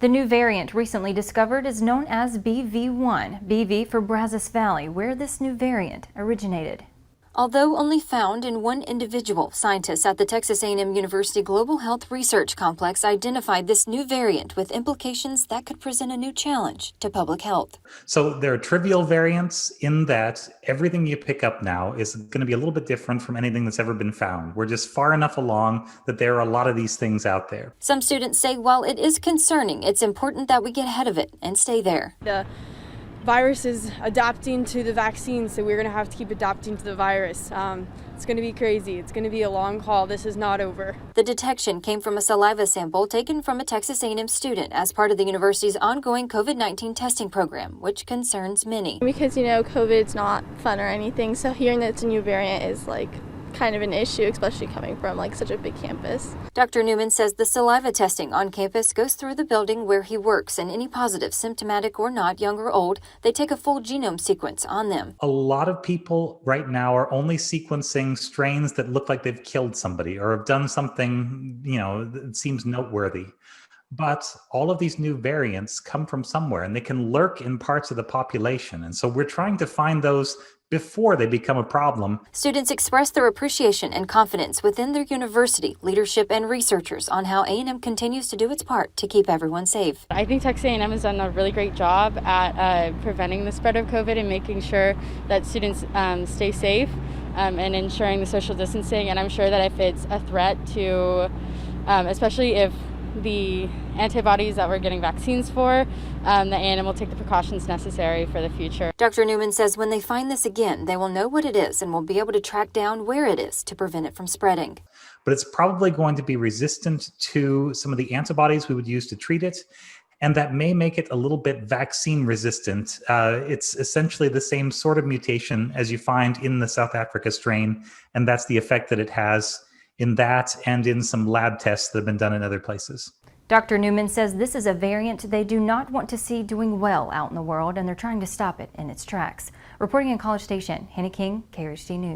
The new variant recently discovered is known as BV-1, BV for Brazos Valley, where this new variant originated. Although only found in one individual, scientists at the Texas A&M University Global Health Research Complex identified this new variant with implications that could present a new challenge to public health. So there are trivial variants in that everything you pick up now is going to be a little bit different from anything that's ever been found. We're just far enough along that there are a lot of these things out there. Some students say while it is concerning, it's important that we get ahead of it and stay there. The virus is adapting to the vaccine, so we're going to have to keep adapting to the virus. It's going to be crazy. It's going to be a long haul. This is not over. The detection came from a saliva sample taken from a Texas A&M student as part of the university's ongoing COVID-19 testing program, which concerns many. Because, COVID's not fun or anything, so hearing that it's a new variant is kind of an issue, especially coming from such a big campus. Dr. Newman says the saliva testing on campus goes through the building where he works, and any positive, symptomatic or not, young or old, they take a full genome sequence on them. A lot of people right now are only sequencing strains that look like they've killed somebody or have done something, that seems noteworthy. But all of these new variants come from somewhere, and they can lurk in parts of the population. And so we're trying to find those before they become a problem. Students express their appreciation and confidence within their university, leadership, and researchers on how A&M continues to do its part to keep everyone safe. I think Texas A&M has done a really great job at preventing the spread of COVID and making sure that students stay safe and ensuring the social distancing. And I'm sure that if it's a threat to, especially if the antibodies that we're getting vaccines for, the A&M will take the precautions necessary for the future. Dr. Newman says when they find this again, they will know what it is and will be able to track down where it is to prevent it from spreading. But it's probably going to be resistant to some of the antibodies we would use to treat it, and that may make it a little bit vaccine resistant. It's essentially the same sort of mutation as you find in the South Africa strain, and that's the effect that it has in that and in some lab tests that have been done in other places. Dr. Newman says this is a variant they do not want to see doing well out in the world, and they're trying to stop it in its tracks. Reporting in College Station, Hannah King, KRHD News.